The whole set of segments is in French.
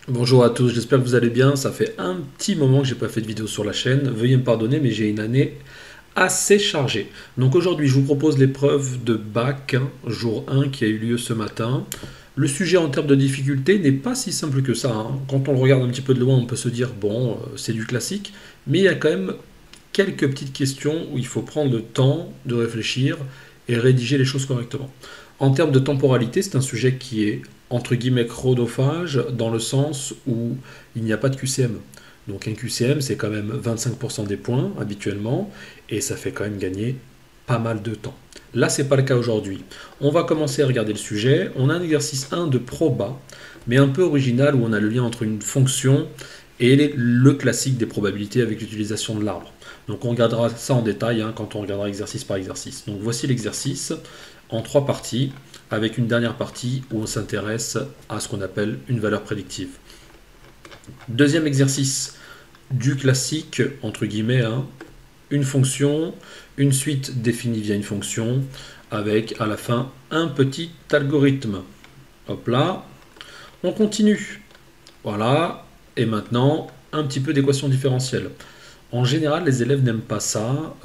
Bonjour à tous, j'espère que vous allez bien. Ça fait un petit moment que j'ai pas fait de vidéo sur la chaîne. Veuillez me pardonner, mais j'ai une année assez chargée. Donc aujourd'hui, je vous propose l'épreuve de bac, jour 1, qui a eu lieu ce matin. Le sujet en termes de difficulté n'est pas si simple que ça, hein. Quand on le regarde un petit peu de loin, on peut se dire, bon, c'est du classique, mais il y a quand même quelques petites questions où il faut prendre le temps de réfléchir et rédiger les choses correctement. En termes de temporalité, c'est un sujet qui est entre guillemets chronophage dans le sens où il n'y a pas de QCM. Donc un QCM, c'est quand même 25% des points habituellement et ça fait quand même gagner pas mal de temps. Là, c'est pas le cas aujourd'hui. On va commencer à regarder le sujet. On a un exercice 1 de proba, mais un peu original où on a le lien entre une fonction et le classique des probabilités avec l'utilisation de l'arbre. Donc on regardera ça en détail quand on regardera exercice par exercice. Donc voici l'exercice en 3 parties, avec une dernière partie où on s'intéresse à ce qu'on appelle une valeur prédictive. Deuxième exercice du classique, entre guillemets, une fonction, une suite définie via une fonction, avec à la fin un petit algorithme. Hop là, on continue. Voilà, et maintenant un petit peu d'équation différentielle. En général, les élèves n'aiment pas ça,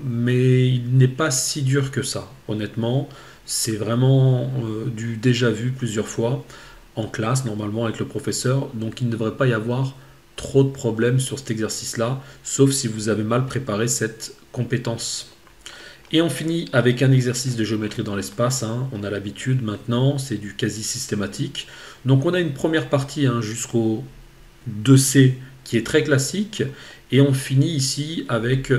mais il n'est pas si dur que ça. Honnêtement, c'est vraiment du déjà vu plusieurs fois en classe, normalement avec le professeur, donc il ne devrait pas y avoir trop de problèmes sur cet exercice-là, sauf si vous avez mal préparé cette compétence. Et on finit avec un exercice de géométrie dans l'espace, on a l'habitude maintenant, c'est du quasi systématique. Donc on a une première partie jusqu'au 2C qui est très classique, et on finit ici avec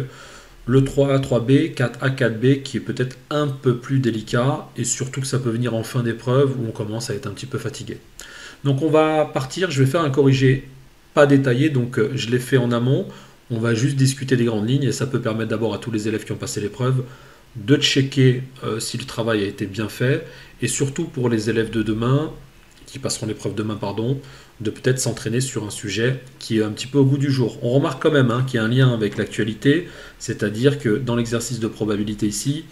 le 3A, 3B, 4A, 4B qui est peut-être un peu plus délicat, et surtout que ça peut venir en fin d'épreuve où on commence à être un petit peu fatigué. Donc on va partir, je vais faire un corrigé pas détaillé, donc je l'ai fait en amont. On va juste discuter des grandes lignes et ça peut permettre d'abord à tous les élèves qui ont passé l'épreuve de checker si le travail a été bien fait, et surtout pour les élèves de demain, qui passeront l'épreuve demain, pardon, de peut-être s'entraîner sur un sujet qui est un petit peu au goût du jour. On remarque quand même qu'il y a un lien avec l'actualité, c'est-à-dire que dans l'exercice de probabilité ici,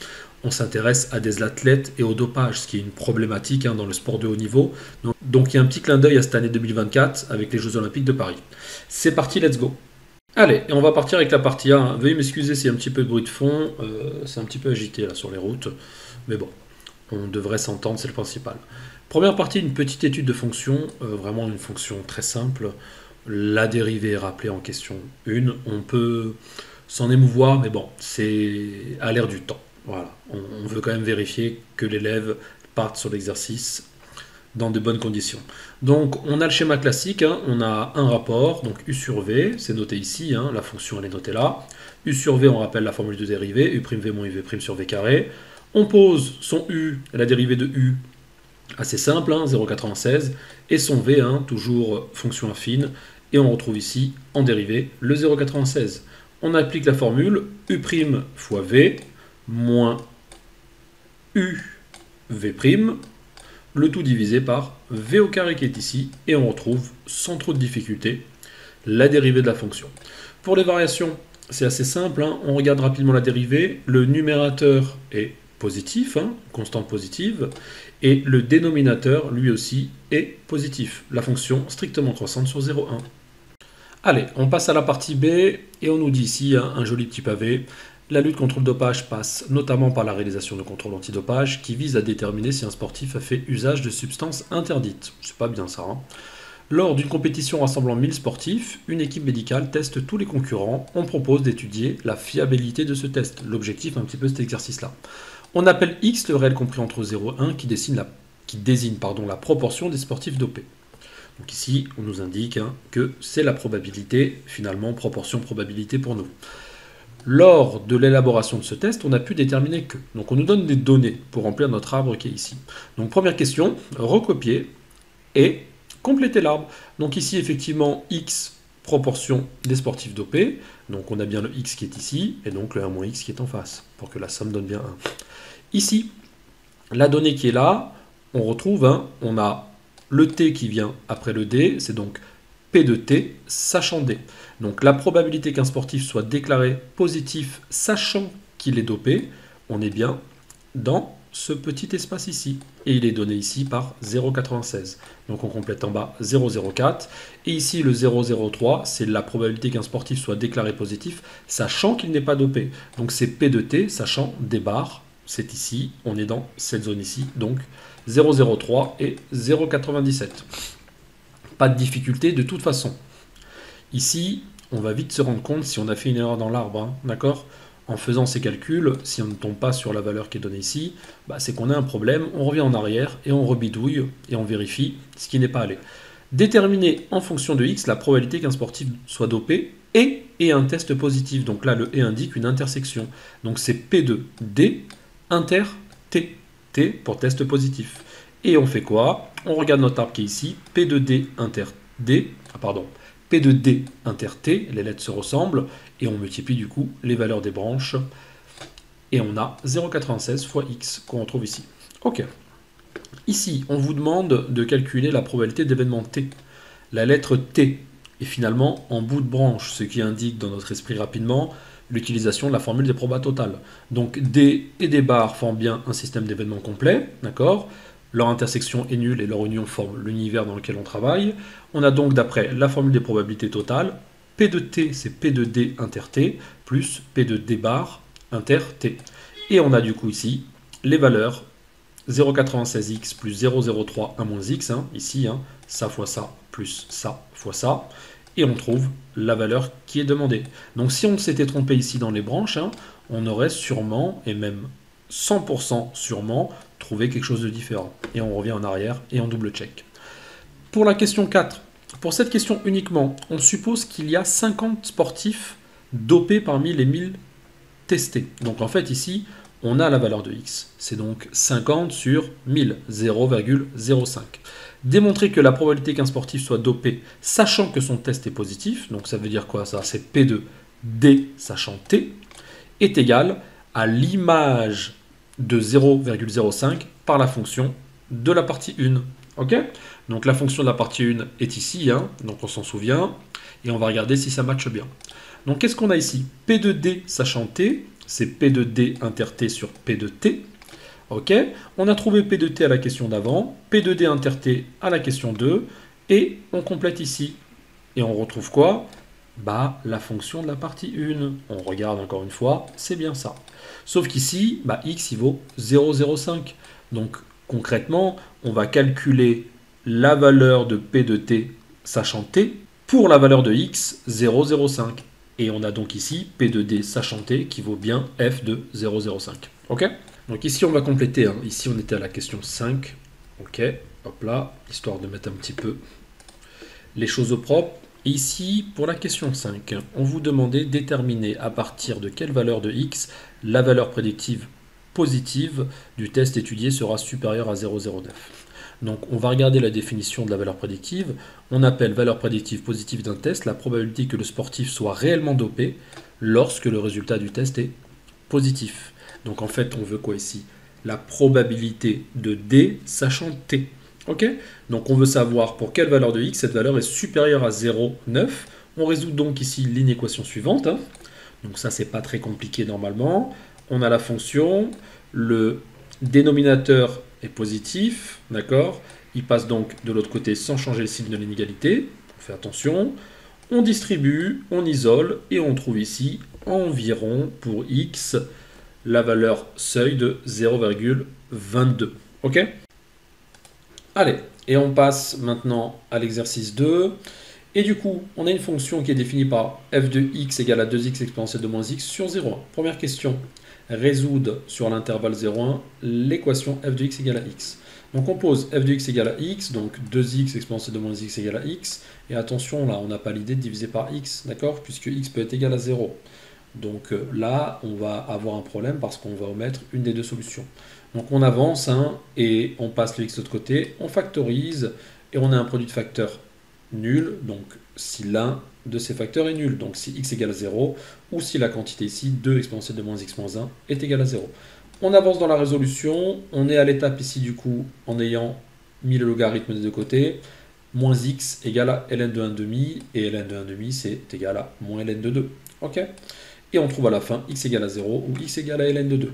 on s'intéresse à des athlètes et au dopage, ce qui est une problématique dans le sport de haut niveau. Donc il y a un petit clin d'œil à cette année 2024 avec les Jeux Olympiques de Paris. C'est parti, let's go. Allez, et on va partir avec la partie A. Veuillez m'excuser s'il y a un petit peu de bruit de fond, c'est un petit peu agité là sur les routes, mais bon, on devrait s'entendre, c'est le principal. Première partie, une petite étude de fonction, vraiment une fonction très simple. La dérivée est rappelée en question 1. On peut s'en émouvoir, mais bon, c'est à l'air du temps. Voilà, on veut quand même vérifier que l'élève parte sur l'exercice dans de bonnes conditions. Donc on a le schéma classique, on a un rapport, donc U sur V, c'est noté ici, la fonction elle est notée là. U sur V, on rappelle la formule de dérivée, U'V moins UV' sur V carré. On pose son U, la dérivée de U, assez simple, 0,96, et son V, toujours fonction affine, et on retrouve ici en dérivée le 0,96. On applique la formule U' fois V moins UV', le tout divisé par V au carré qui est ici, et on retrouve sans trop de difficulté la dérivée de la fonction. Pour les variations, c'est assez simple, on regarde rapidement la dérivée, le numérateur est positif, constante positive, et le dénominateur, lui aussi, est positif, la fonction strictement croissante sur 0,1. Allez, on passe à la partie B, et on nous dit ici un joli petit pavé. La lutte contre le dopage passe notamment par la réalisation de contrôles antidopage qui visent à déterminer si un sportif a fait usage de substances interdites. C'est pas bien ça. Lors d'une compétition rassemblant 1000 sportifs, une équipe médicale teste tous les concurrents. On propose d'étudier la fiabilité de ce test. L'objectif, un petit peu cet exercice-là. On appelle X le réel compris entre 0 et 1 qui désigne la proportion des sportifs dopés. Donc ici, on nous indique que c'est la probabilité, finalement, proportion-probabilité pour nous. Lors de l'élaboration de ce test, on a pu déterminer que. Donc on nous donne des données pour remplir notre arbre qui est ici. Donc première question, recopier et compléter l'arbre. Donc ici, effectivement, X, proportion des sportifs dopés. Donc on a bien le X qui est ici, et donc le 1 moins X qui est en face, pour que la somme donne bien 1. Ici, la donnée qui est là, on retrouve, on a le T qui vient après le D, c'est donc P de T, sachant D. Donc la probabilité qu'un sportif soit déclaré positif, sachant qu'il est dopé, on est bien dans ce petit espace ici. Et il est donné ici par 0,96. Donc on complète en bas 0,04. Et ici, le 0,03, c'est la probabilité qu'un sportif soit déclaré positif, sachant qu'il n'est pas dopé. Donc c'est P de T, sachant des barres. C'est ici, on est dans cette zone ici. Donc 0,03 et 0,97. Pas de difficulté de toute façon. Ici, on va vite se rendre compte si on a fait une erreur dans l'arbre, hein, d'accord ? En faisant ces calculs, si on ne tombe pas sur la valeur qui est donnée ici, bah c'est qu'on a un problème, on revient en arrière et on rebidouille et on vérifie ce qui n'est pas allé. Déterminer en fonction de x la probabilité qu'un sportif soit dopé et un test positif. Donc là, le et indique une intersection. Donc c'est P de D inter T. T pour test positif. Et on fait quoi? On regarde notre arbre qui est ici, P de D inter D, P de D inter T, les lettres se ressemblent, et on multiplie du coup les valeurs des branches, et on a 0,96 fois x qu'on retrouve ici. Ok. Ici, on vous demande de calculer la probabilité d'événement T. La lettre T est finalement en bout de branche, ce qui indique dans notre esprit rapidement l'utilisation de la formule des probas totales. Donc D et des barres forment bien un système d'événements complet, d'accord? Leur intersection est nulle et leur union forme l'univers dans lequel on travaille. On a donc, d'après la formule des probabilités totales, P de T, c'est P de D inter T, plus P de D bar inter T. Et on a du coup ici les valeurs 0,96x plus 0,03 1 moins x, hein, ici, hein, ça fois ça, plus ça fois ça, et on trouve la valeur qui est demandée. Donc si on s'était trompé ici dans les branches, hein, on aurait sûrement, et même 100% sûrement, trouvé quelque chose de différent. Et on revient en arrière et on double-check. Pour la question 4, pour cette question uniquement, on suppose qu'il y a 50 sportifs dopés parmi les 1000 testés. Donc en fait ici, on a la valeur de x. C'est donc 50 sur 1000, 0,05. Démontrer que la probabilité qu'un sportif soit dopé, sachant que son test est positif, donc ça veut dire quoi ça? C'est P de D, sachant T, est égal à l'image de 0,05 par la fonction de la partie 1. Ok? Donc la fonction de la partie 1 est ici, hein, donc on s'en souvient, et on va regarder si ça matche bien. Donc qu'est-ce qu'on a ici? P de D sachant T, c'est P de D inter T sur P de T. Ok? On a trouvé P de T à la question d'avant, P de D inter T à la question 2, et on complète ici. Et on retrouve quoi? Bah, la fonction de la partie 1. On regarde encore une fois, c'est bien ça. Sauf qu'ici, bah, x il vaut 0,05. Donc concrètement, on va calculer la valeur de P de T sachant T pour la valeur de x 0,05. Et on a donc ici P de D sachant T qui vaut bien f de 0,05. Ok? Donc ici on va compléter. Hein. Ici on était à la question 5. Ok, hop là, histoire de mettre un petit peu les choses au propre. Ici, pour la question 5, on vous demandait de déterminer à partir de quelle valeur de x la valeur prédictive positive du test étudié sera supérieure à 0,09. Donc on va regarder la définition de la valeur prédictive. On appelle valeur prédictive positive d'un test la probabilité que le sportif soit réellement dopé lorsque le résultat du test est positif. Donc en fait, on veut quoi ici? La probabilité de D sachant T. Ok? Donc on veut savoir pour quelle valeur de x cette valeur est supérieure à 0,9. On résout donc ici l'inéquation suivante. Hein. Donc ça, c'est pas très compliqué normalement. On a la fonction, le dénominateur est positif, d'accord? Il passe donc de l'autre côté sans changer le signe de l'inégalité. On fait attention. On distribue, on isole et on trouve ici environ pour x la valeur seuil de 0,22. Ok? Allez, et on passe maintenant à l'exercice 2. Et du coup, on a une fonction qui est définie par f de x égale à 2x exponentielle de moins x sur 0,1. Première question, résoudre sur l'intervalle 0,1 l'équation f de x égale à x. Donc on pose f de x égale à x, donc 2x exponentielle de moins x égale à x. Et attention, là, on n'a pas l'idée de diviser par x, d'accord? Puisque x peut être égal à 0. Donc là, on va avoir un problème parce qu'on va omettre une des deux solutions. Donc on avance hein, et on passe le x de l'autre côté, on factorise et on a un produit de facteurs nul. Donc si l'un de ces facteurs est nul, donc si x égale à 0, ou si la quantité ici, 2 exponentielle de moins x moins 1, est égale à 0. On avance dans la résolution, on est à l'étape ici du coup en ayant mis le logarithme des deux côtés. Moins x égale à ln de 1,5 et ln de 1,5 c'est égal à moins ln de 2. Ok? Et on trouve à la fin x égale à 0 ou x égale à ln de 2.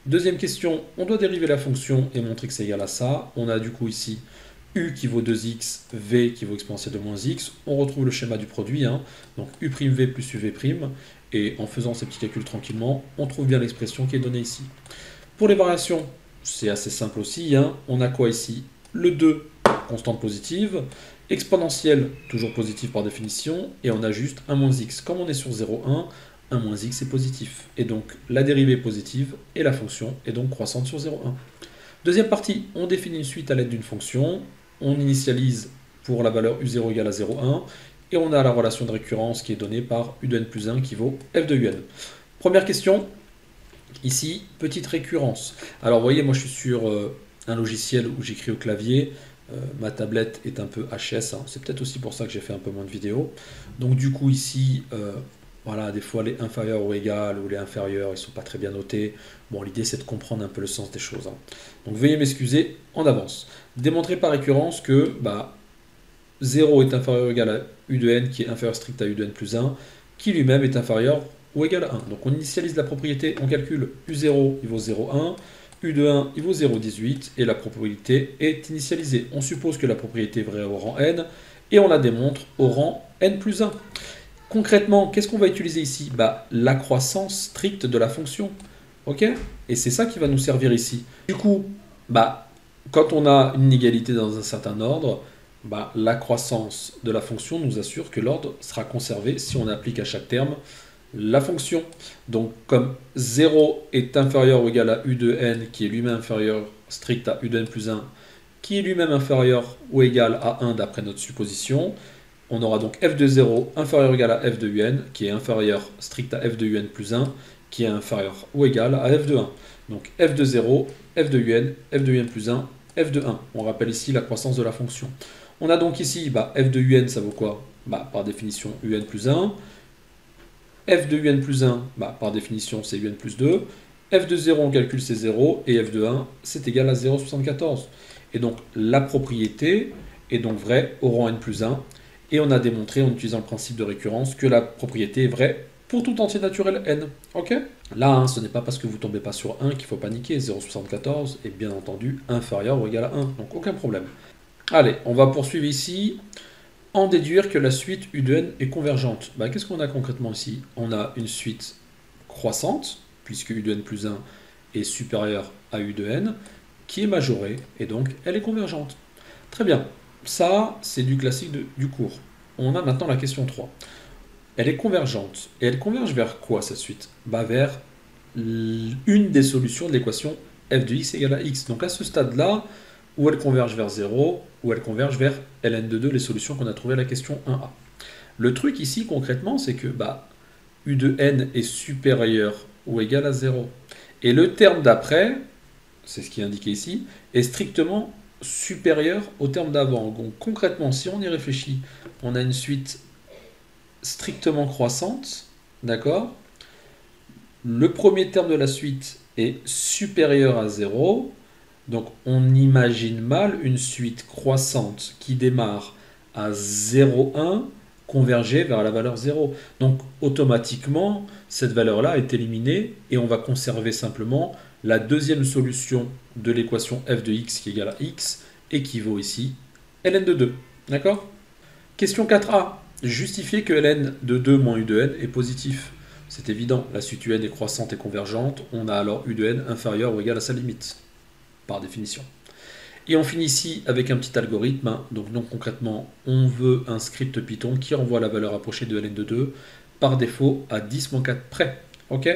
Deuxième question, on doit dériver la fonction et montrer que c'est égal à ça. On a du coup ici u qui vaut 2x, v qui vaut exponentielle de moins x. On retrouve le schéma du produit, hein. Donc u'v plus uv'. Et en faisant ces petits calculs tranquillement, on trouve bien l'expression qui est donnée ici. Pour les variations, c'est assez simple aussi, hein. On a quoi ici? Le 2, constante positive, exponentielle, toujours positive par définition, et on a juste 1 moins x. Comme on est sur 0,1, 1 moins x est positif. Et donc la dérivée est positive, et la fonction est donc croissante sur 0,1. Deuxième partie, on définit une suite à l'aide d'une fonction, on initialise pour la valeur u0 égale à 0,1, et on a la relation de récurrence qui est donnée par u de n plus 1 qui vaut f de un. Première question, ici, petite récurrence. Alors vous voyez, moi je suis sur un logiciel où j'écris au clavier, ma tablette est un peu HS, hein. C'est peut-être aussi pour ça que j'ai fait un peu moins de vidéos. Donc du coup ici, voilà, des fois les inférieurs ou égales ou les inférieurs, ils ne sont pas très bien notés. Bon, l'idée c'est de comprendre un peu le sens des choses, hein. Donc veuillez m'excuser en avance. Démontrer par récurrence que 0 est inférieur ou égal à u de n qui est inférieur strict à u de n plus 1, qui lui-même est inférieur ou égal à 1. Donc on initialise la propriété, on calcule u0 il vaut 0,1, u de 1 il vaut 0,18 et la propriété est initialisée. On suppose que la propriété est vraie au rang n et on la démontre au rang n plus 1. Concrètement, qu'est-ce qu'on va utiliser ici? La croissance stricte de la fonction. Ok? Et c'est ça qui va nous servir ici. Du coup, quand on a une égalité dans un certain ordre, la croissance de la fonction nous assure que l'ordre sera conservé si on applique à chaque terme la fonction. Donc comme 0 est inférieur ou égal à u de n, qui est lui-même inférieur strict à u de n plus 1, qui est lui-même inférieur ou égal à 1 d'après notre supposition, on aura donc f de 0 inférieur ou égal à f de un, qui est inférieur strict à f de un plus 1, qui est inférieur ou égal à f de 1. Donc f de 0, f de un, f de un plus 1, f de 1. On rappelle ici la croissance de la fonction. On a donc ici f de un, ça vaut quoi? Par définition un plus 1. F de un plus 1, par définition c'est un plus 2. F de 0, on calcule c'est 0. Et f de 1, c'est égal à 0,74. Et donc la propriété est donc vraie au rang n plus 1. Et on a démontré en utilisant le principe de récurrence que la propriété est vraie pour tout entier naturel n. Ok? Là, ce n'est pas parce que vous ne tombez pas sur 1 qu'il faut paniquer. 0,74 est bien entendu inférieur ou égal à 1. Donc aucun problème. Allez, on va poursuivre ici. En déduire que la suite u de n est convergente. Qu'est-ce qu'on a concrètement ici? On a une suite croissante, puisque u de n plus 1 est supérieur à u de n, qui est majorée, et donc elle est convergente. Très bien, ça c'est du classique du cours. On a maintenant la question 3. Elle est convergente, et elle converge vers quoi cette suite? Vers une des solutions de l'équation f de x égale à x. Donc à ce stade-là, où elle converge vers 0, ou elle converge vers ln de 2, les solutions qu'on a trouvées à la question 1a. Le truc ici, concrètement, c'est que u de n est supérieur ou égal à 0. Et le terme d'après, c'est ce qui est indiqué ici, est strictement supérieur au terme d'avant. Donc concrètement, si on y réfléchit, on a une suite strictement croissante, d'accord? Le premier terme de la suite est supérieur à 0. Donc on imagine mal une suite croissante qui démarre à 0,1 converger vers la valeur 0. Donc automatiquement, cette valeur-là est éliminée et on va conserver simplement la deuxième solution de l'équation f de x qui est égale à x et qui vaut ici ln de 2. D'accord? Question 4a. Justifier que ln de 2 moins u de n est positif. C'est évident, la suite un est croissante et convergente, on a alors u de n inférieur ou égal à sa limite, par définition. Et on finit ici avec un petit algorithme. Donc concrètement, on veut un script Python qui renvoie la valeur approchée de ln de 2 par défaut à 10-4 près. Ok?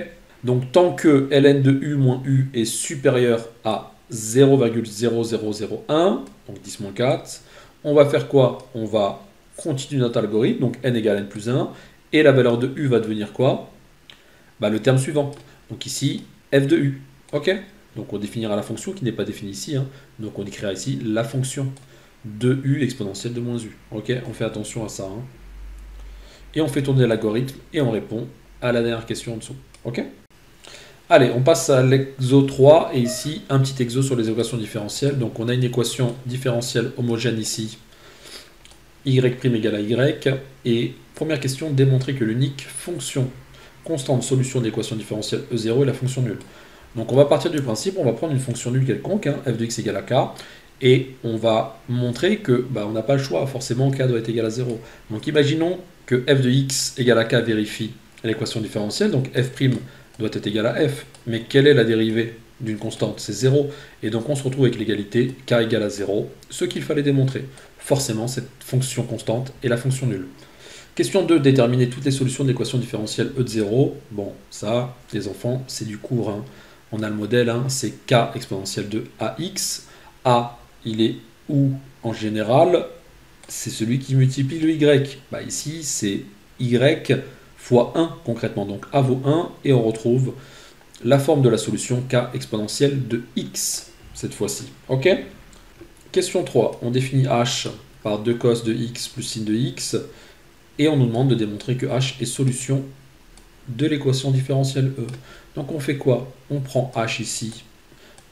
Donc tant que ln de u moins u est supérieur à 0,0001, donc 10-4, on va faire quoi? On va continuer notre algorithme, donc n égale n plus 1, et la valeur de u va devenir quoi? Le terme suivant. Donc ici, f de u. Ok? Donc on définira la fonction qui n'est pas définie ici. Donc on écrira ici la fonction de u exponentielle de moins u. Ok? On fait attention à ça. Et on fait tourner l'algorithme et on répond à la dernière question en dessous. Ok? Allez, on passe à l'exo 3 et ici un petit exo sur les équations différentielles. Donc on a une équation différentielle homogène ici, y' égale à y. Et première question, démontrer que l'unique fonction constante solution de l'équation différentielle E0 est la fonction nulle. Donc on va partir du principe, on va prendre une fonction nulle quelconque, hein, f de x égale à k, et on va montrer que on n'a pas le choix, forcément k doit être égal à 0. Donc imaginons que f de x égale à k vérifie l'équation différentielle, donc f' doit être égal à f, mais quelle est la dérivée d'une constante? C'est 0, et donc on se retrouve avec l'égalité k égale à 0, ce qu'il fallait démontrer. Forcément, cette fonction constante est la fonction nulle. Question 2, déterminer toutes les solutions de l'équation différentielle e de 0. Bon, ça, les enfants, c'est du cours, hein. On a le modèle, hein, c'est k exponentielle de ax. A, il est où en général? C'est celui qui multiplie le y. Ici, c'est y fois 1 concrètement. Donc a vaut 1 et on retrouve la forme de la solution k exponentielle de x cette fois-ci. Ok? Question 3, on définit h par 2 cos de x plus sin de x et on nous demande de démontrer que h est solution de l'équation différentielle e. Donc on fait quoi? On prend h ici,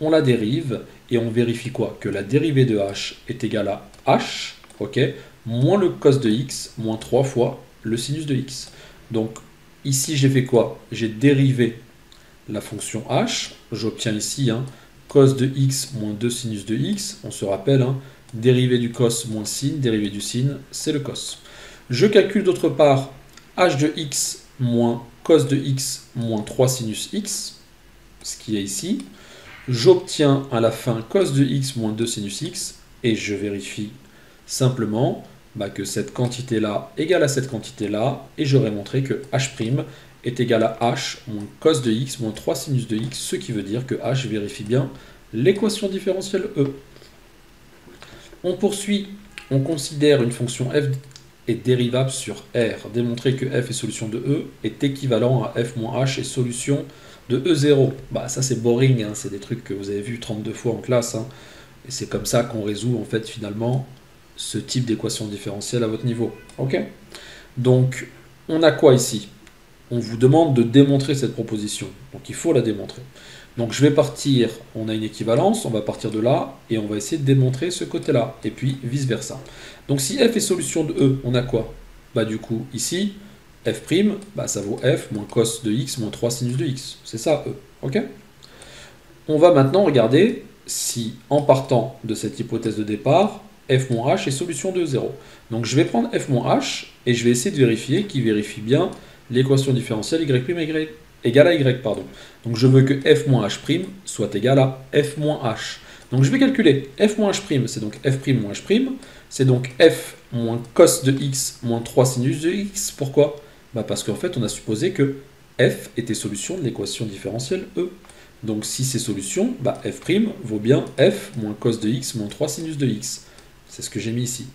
on la dérive et on vérifie quoi? Que la dérivée de h est égale à h, ok, moins le cos de x, moins 3 fois le sinus de x. Donc ici j'ai fait quoi? J'ai dérivé la fonction h, j'obtiens ici cos de x moins 2 sinus de x, on se rappelle, dérivée du cos moins sin, dérivée du sin, c'est le cos. Je calcule d'autre part h de x moins cos de x moins 3 sinus x, ce qui est ici. J'obtiens à la fin cos de x moins 2 sinus x, et je vérifie simplement que cette quantité-là égale à cette quantité-là, et j'aurais montré que h' est égal à h moins cos de x moins 3 sinus de x, ce qui veut dire que h vérifie bien l'équation différentielle e. On poursuit, on considère une fonction f est dérivable sur R. Démontrer que f est solution de E est équivalent à f moins h est solution de E0. Ça c'est boring, c'est des trucs que vous avez vu 32 fois en classe. Et c'est comme ça qu'on résout en fait finalement ce type d'équation différentielle à votre niveau. Ok? Donc on a quoi ici? On vous demande de démontrer cette proposition. Donc il faut la démontrer. Donc je vais partir, on a une équivalence, on va partir de là, et on va essayer de démontrer ce côté-là, et puis vice-versa. Donc si f est solution de E, on a quoi? Du coup, ici, f', ça vaut f moins cos de x moins 3 sinus de x. C'est ça, E. Ok? On va maintenant regarder si, en partant de cette hypothèse de départ, f moins h est solution de 0. Donc je vais prendre f moins h, et je vais essayer de vérifier qu'il vérifie bien l'équation différentielle y' égale à y, pardon. Donc je veux que f moins h' soit égal à f moins h. Donc je vais calculer f moins h', c'est donc f' moins h', c'est donc f moins cos de x moins 3 sinus de x. Pourquoi? Parce qu'en fait on a supposé que f était solution de l'équation différentielle e. Donc si c'est solution, f' vaut bien f moins cos de x moins 3 sinus de x. C'est ce que j'ai mis ici.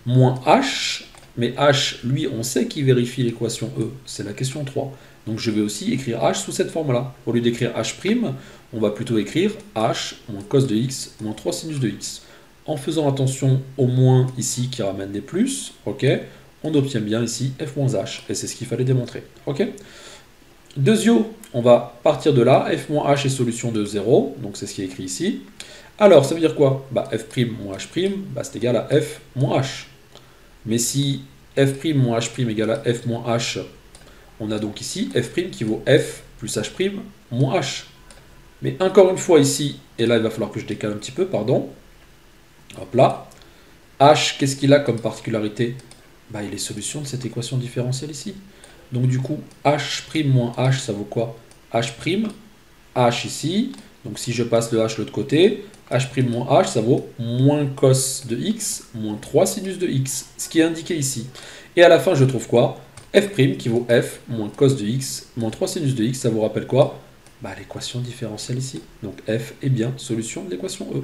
Moins h, mais h, lui, on sait qu'il vérifie l'équation e, c'est la question 3. Donc je vais aussi écrire h sous cette forme-là. Au lieu d'écrire h', on va plutôt écrire h moins cos de x moins 3 sinus de x. En faisant attention au moins ici qui ramène des plus, ok, on obtient bien ici f moins h, et c'est ce qu'il fallait démontrer. Ok. Deuxièmement, on va partir de là, f moins h est solution de 0, donc c'est ce qui est écrit ici. Alors, ça veut dire quoi? F' moins h', c'est égal à f moins h. Mais si f' moins h' égale à f moins h, on a donc ici f' qui vaut f plus h' moins h. Mais encore une fois ici, et là il va falloir que je décale un petit peu, pardon. Hop là. H, qu'est-ce qu'il a comme particularité? Il est solution de cette équation différentielle ici. Donc du coup, h' moins h, ça vaut quoi? H', h ici. Donc si je passe le h de l'autre côté, h' moins h, ça vaut moins cos de x moins 3 sinus de x, ce qui est indiqué ici. Et à la fin, je trouve quoi? F' qui vaut f moins cos de x moins 3 sinus de x, ça vous rappelle quoi? L'équation différentielle ici. Donc f est bien solution de l'équation E.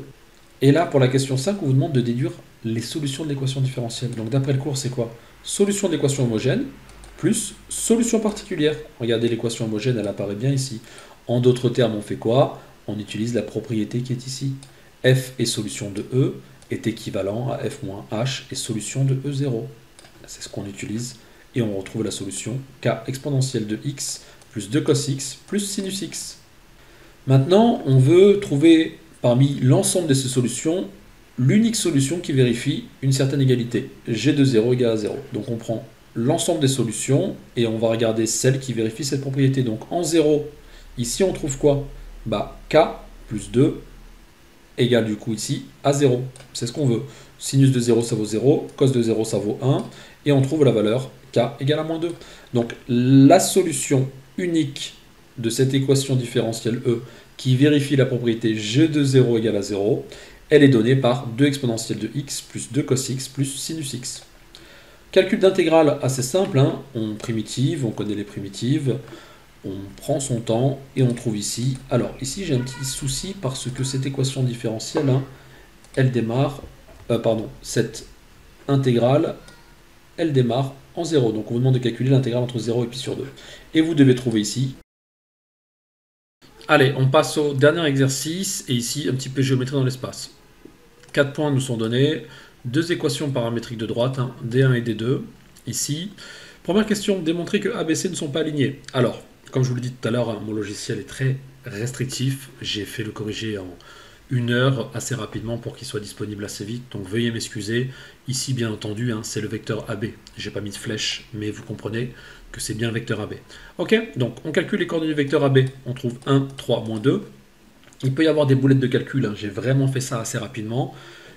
Et là, pour la question 5, on vous demande de déduire les solutions de l'équation différentielle. Donc d'après le cours, c'est quoi? Solution de l'équation homogène plus solution particulière. Regardez, l'équation homogène, elle apparaît bien ici. En d'autres termes, on fait quoi? On utilise la propriété qui est ici. F est solution de E est équivalent à f moins h est solution de E0. C'est ce qu'on utilise. Et on retrouve la solution k exponentielle de x plus 2 cos x plus sinus x. Maintenant, on veut trouver parmi l'ensemble de ces solutions l'unique solution qui vérifie une certaine égalité. G de 0 égale à 0. Donc on prend l'ensemble des solutions et on va regarder celle qui vérifie cette propriété. Donc en 0, ici on trouve quoi? Bah, k plus 2 égale du coup ici à 0. C'est ce qu'on veut. Sinus de 0, ça vaut 0. Cos de 0, ça vaut 1. Et on trouve la valeur k égale à moins 2. Donc la solution unique de cette équation différentielle E qui vérifie la propriété g de 0 égale à 0, elle est donnée par 2 exponentielle de x plus 2 cos x plus sinus x. Calcul d'intégrale assez simple, hein. On primitive, on connaît les primitives, on prend son temps et on trouve ici. Alors ici j'ai un petit souci parce que cette équation différentielle, hein, elle démarre, cette intégrale, elle démarre en 0. Donc on vous demande de calculer l'intégrale entre 0 et pi sur 2. Et vous devez trouver ici. Allez, on passe au dernier exercice, et ici un petit peu géométrie dans l'espace. 4 points nous sont donnés, 2 équations paramétriques de droite, hein, D1 et D2, ici. Première question, démontrer que A, B, C ne sont pas alignés. Alors, comme je vous l'ai dit tout à l'heure, hein, mon logiciel est très restrictif, j'ai fait le corriger en 1 heure assez rapidement pour qu'il soit disponible assez vite, donc veuillez m'excuser. Ici, bien entendu, hein, c'est le vecteur AB. J'ai pas mis de flèche, mais vous comprenez que c'est bien le vecteur AB. Ok, donc on calcule les coordonnées du vecteur AB. On trouve 1, 3, moins 2. Il peut y avoir des boulettes de calcul, hein. J'ai vraiment fait ça assez rapidement.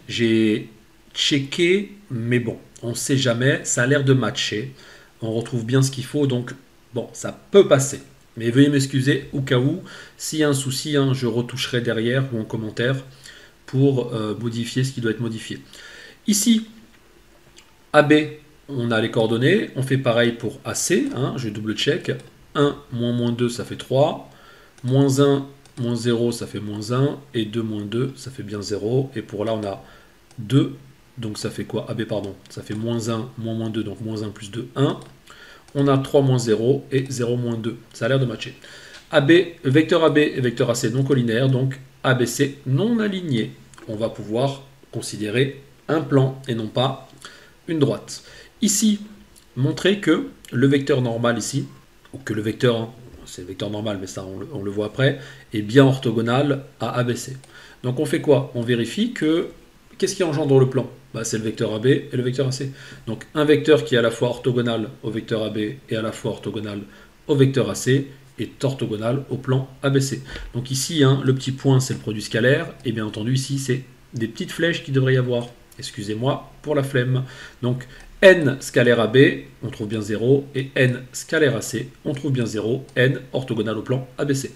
J'ai checké, mais bon, on ne sait jamais, ça a l'air de matcher. On retrouve bien ce qu'il faut, donc bon, ça peut passer. Mais veuillez m'excuser au cas où, s'il y a un souci, hein, je retoucherai derrière ou en commentaire pour modifier ce qui doit être modifié. Ici, AB, on a les coordonnées, on fait pareil pour AC, hein, je double check. 1 moins 2, ça fait 3. Moins 1, moins 0, ça fait moins 1. Et 2 moins 2, ça fait bien 0. Et pour là, on a 2. Donc ça fait quoi? AB, pardon. Ça fait moins 1, moins 2, donc moins 1 plus 2, 1. On a 3 moins 0 et 0 moins 2. Ça a l'air de matcher. AB, vecteur AB et vecteur AC non collinaires, donc ABC non aligné. On va pouvoir considérer un plan et non pas une droite. Ici, montrer que le vecteur normal ici, ou que le vecteur, hein, c'est le vecteur normal, mais ça on le voit après, est bien orthogonal à ABC. Donc on fait quoi? On vérifie que, qu'est-ce qui engendre le plan? Bah, c'est le vecteur AB et le vecteur AC. Donc un vecteur qui est à la fois orthogonal au vecteur AB et à la fois orthogonal au vecteur AC est orthogonal au plan ABC. Donc ici, hein, le petit point, c'est le produit scalaire, et bien entendu ici, c'est des petites flèches qui devrait y avoir. Excusez-moi pour la flemme. Donc n scalaire AB, on trouve bien 0, et n scalaire AC, on trouve bien 0, n orthogonal au plan ABC.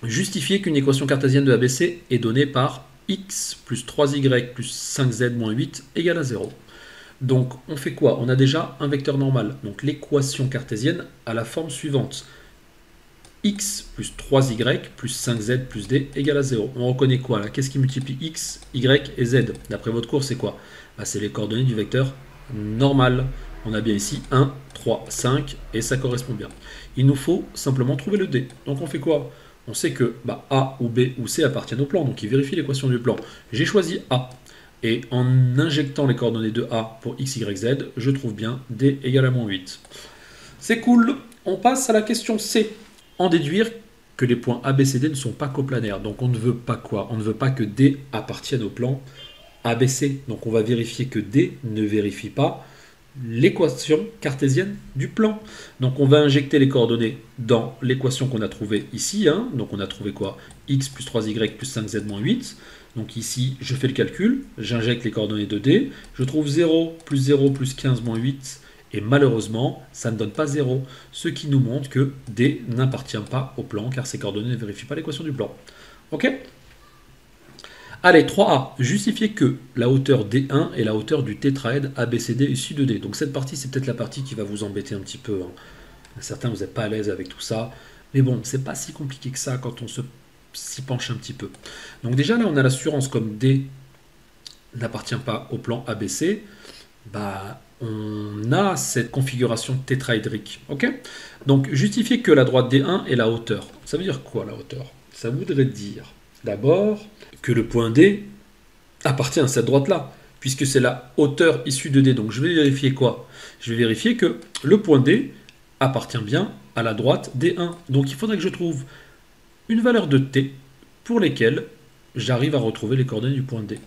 Justifier qu'une équation cartésienne de ABC est donnée par x plus 3y plus 5z moins 8 égale à 0. Donc on fait quoi? On a déjà un vecteur normal. Donc l'équation cartésienne a la forme suivante. X plus 3y plus 5z plus d égale à 0. On reconnaît quoi là? Qu'est-ce qui multiplie x, y et z? D'après votre cours, c'est quoi? Bah, c'est les coordonnées du vecteur normal. On a bien ici 1, 3, 5 et ça correspond bien. Il nous faut simplement trouver le d. Donc on fait quoi? On sait que bah, A ou B ou C appartiennent au plan, donc il vérifie l'équation du plan. J'ai choisi A. Et en injectant les coordonnées de A pour x, y, z, je trouve bien d égale à moins 8. C'est cool. On passe à la question C. En déduire que les points A, B, C, D ne sont pas coplanaires. Donc on ne veut pas quoi? On ne veut pas que D appartienne au plan ABC. Donc on va vérifier que D ne vérifie pas l'équation cartésienne du plan. Donc on va injecter les coordonnées dans l'équation qu'on a trouvée ici. Hein. Donc on a trouvé quoi? X plus 3y plus 5z moins 8. Donc ici, je fais le calcul, j'injecte les coordonnées de D, je trouve 0 plus 15 moins 8, et malheureusement, ça ne donne pas 0, ce qui nous montre que D n'appartient pas au plan, car ces coordonnées ne vérifient pas l'équation du plan. Ok? Allez, 3A, justifier que la hauteur D1 est la hauteur du tétraède ABCD issu de D. Donc cette partie, c'est peut-être la partie qui va vous embêter un petit peu. Hein. Certains, vous n'êtes pas à l'aise avec tout ça, mais bon, c'est pas si compliqué que ça quand on s'y penche un petit peu. Donc déjà, là, on a l'assurance comme D n'appartient pas au plan ABC, bah, on a cette configuration tétraédrique. Ok? Donc, justifier que la droite D1 est la hauteur. Ça veut dire quoi, la hauteur? Ça voudrait dire, d'abord, que le point D appartient à cette droite-là, puisque c'est la hauteur issue de D. Donc, je vais vérifier quoi? Je vais vérifier que le point D appartient bien à la droite D1. Donc, il faudrait que je trouve une valeur de t pour lesquelles j'arrive à retrouver les coordonnées du point D.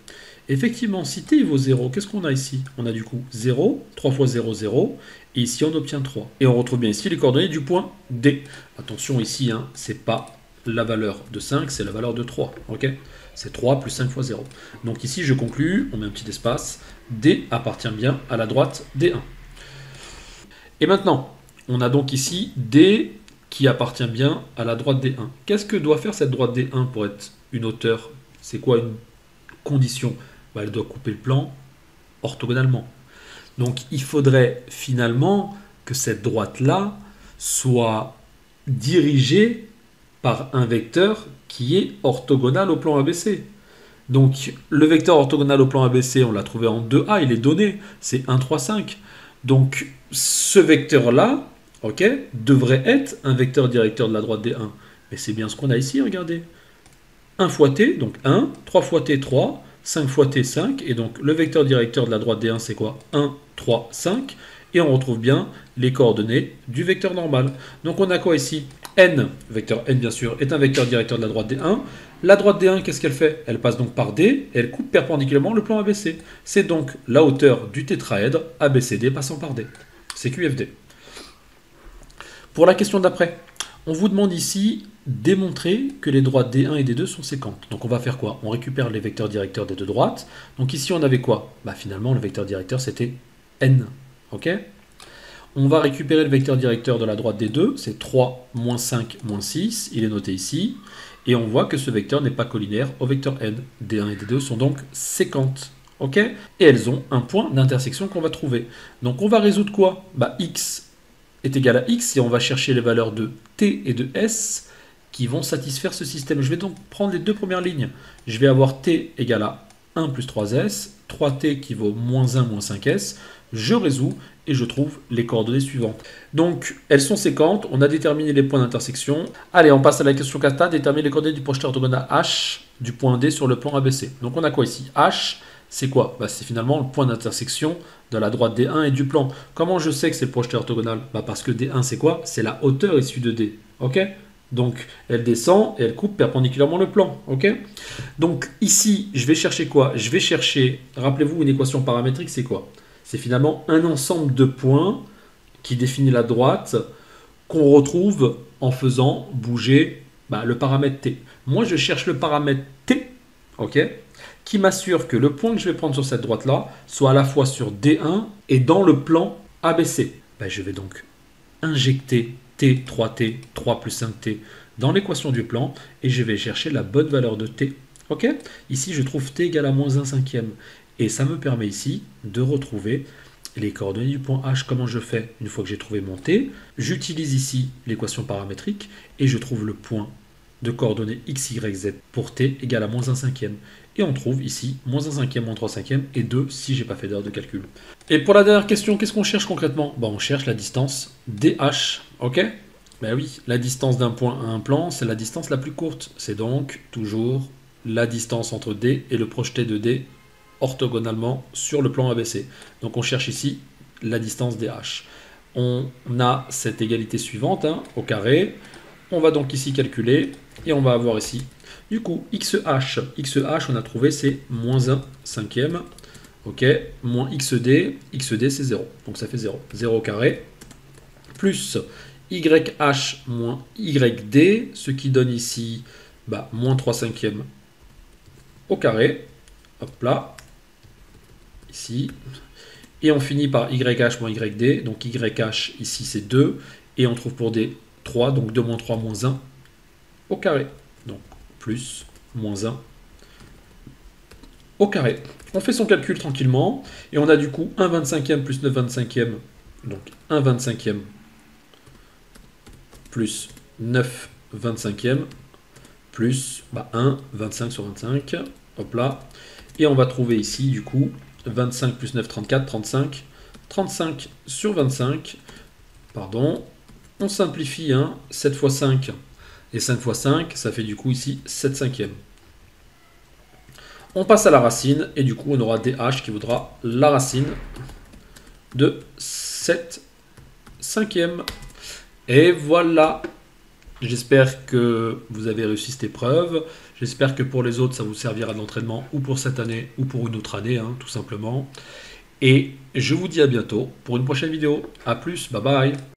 Effectivement, si t vaut 0, qu'est-ce qu'on a ici? On a du coup 0, 3 fois 0, 0, et ici on obtient 3. Et on retrouve bien ici les coordonnées du point D. Attention ici, hein, c'est pas la valeur de 5, c'est la valeur de 3. Ok, c'est 3 plus 5 fois 0. Donc ici, je conclus, on met un petit espace, D appartient bien à la droite D1. Et maintenant, on a donc ici D qui appartient bien à la droite D1. Qu'est-ce que doit faire cette droite D1 pour être une hauteur? C'est quoi une condition? Elle doit couper le plan orthogonalement. Donc il faudrait finalement que cette droite-là soit dirigée par un vecteur qui est orthogonal au plan ABC. Donc le vecteur orthogonal au plan ABC, on l'a trouvé en 2A, il est donné, c'est 1, 3, 5. Donc ce vecteur-là, ok, devrait être un vecteur directeur de la droite D1. Mais c'est bien ce qu'on a ici, regardez. 1 fois t, donc 1, 3 fois t, 3, 5 fois t, 5. Et donc le vecteur directeur de la droite D1, c'est quoi? 1, 3, 5. Et on retrouve bien les coordonnées du vecteur normal. Donc on a quoi ici? N, vecteur n bien sûr, est un vecteur directeur de la droite D1. La droite D1, qu'est-ce qu'elle fait? Elle passe donc par D et elle coupe perpendiculairement le plan ABC. C'est donc la hauteur du tétraèdre ABCD passant par D. C'est QFD. Pour la question d'après, on vous demande ici démontrer que les droites D1 et D2 sont séquentes. Donc on va faire quoi? On récupère les vecteurs directeurs des deux droites. Donc ici on avait quoi? Finalement le vecteur directeur c'était N. Ok? On va récupérer le vecteur directeur de la droite D2, c'est 3, moins 5, moins 6, il est noté ici. Et on voit que ce vecteur n'est pas collinaire au vecteur N. D1 et D2 sont donc séquentes. Ok? Et elles ont un point d'intersection qu'on va trouver. Donc on va résoudre quoi? X est égal à X et on va chercher les valeurs de T et de S qui vont satisfaire ce système. Je vais donc prendre les deux premières lignes. Je vais avoir T égale à 1 plus 3S, 3T qui vaut moins 1 moins 5S. Je résous et je trouve les coordonnées suivantes. Donc, elles sont séquentes, on a déterminé les points d'intersection. Allez, on passe à la question 4A, déterminer les coordonnées du projeté orthogonal H du point D sur le plan ABC. Donc, on a quoi ici? H, c'est quoi? C'est finalement le point d'intersection de la droite D1 et du plan. Comment je sais que c'est le projeté orthogonal? Parce que D1, c'est quoi? C'est la hauteur issue de D. Ok? Donc, elle descend et elle coupe perpendiculairement le plan. Ok? Donc, ici, je vais chercher quoi? Je vais chercher, rappelez-vous, une équation paramétrique, c'est quoi? C'est finalement un ensemble de points qui définit la droite qu'on retrouve en faisant bouger le paramètre t. Moi, je cherche le paramètre t, ok, qui m'assure que le point que je vais prendre sur cette droite-là soit à la fois sur D1 et dans le plan ABC. Je vais donc injecter t, 3t, 3 plus 5t dans l'équation du plan et je vais chercher la bonne valeur de t. Ok? Ici, je trouve t égale à moins 1 cinquième. Et ça me permet ici de retrouver les coordonnées du point H. Comment je fais une fois que j'ai trouvé mon t? J'utilise ici l'équation paramétrique et je trouve le point de coordonnées x, y, z pour t égale à moins 1 cinquième. Et on trouve ici moins 1 cinquième, moins 3 cinquièmes et 2 si j'ai pas fait d'erreur de calcul. Et pour la dernière question, qu'est-ce qu'on cherche concrètement? On cherche la distance DH. Ok? Oui, la distance d'un point à un plan, c'est la distance la plus courte. C'est donc toujours la distance entre D et le projeté de D orthogonalement sur le plan ABC. Donc on cherche ici la distance DH. On a cette égalité suivante, au carré. On va donc ici calculer et on va avoir ici, du coup, XH. XH, on a trouvé, c'est moins 1 cinquième. Ok, moins XD. XD, c'est 0. Donc ça fait 0. 0 au carré. Plus YH moins YD, ce qui donne ici moins 3 cinquièmes au carré. Hop là. Ici. Et on finit par YH moins YD. Donc YH, ici, c'est 2. Et on trouve pour D 3. Donc 2 moins 3 moins 1 au carré. Donc plus moins 1 au carré. On fait son calcul tranquillement. Et on a du coup 1 25e plus 9 25e. Donc 1 25e plus 9 25e plus 1, 25 sur 25. Hop là. Et on va trouver ici, du coup, 25 plus 9, 34, 35. 35 sur 25. Pardon. On simplifie, 7 fois 5 et 5 fois 5, ça fait du coup ici 7 cinquièmes. On passe à la racine, et du coup on aura DH qui vaudra la racine de 7 cinquièmes. Et voilà. J'espère que vous avez réussi cette épreuve. J'espère que pour les autres, ça vous servira d'entraînement ou pour cette année ou pour une autre année, tout simplement. Et je vous dis à bientôt pour une prochaine vidéo. A plus, bye bye.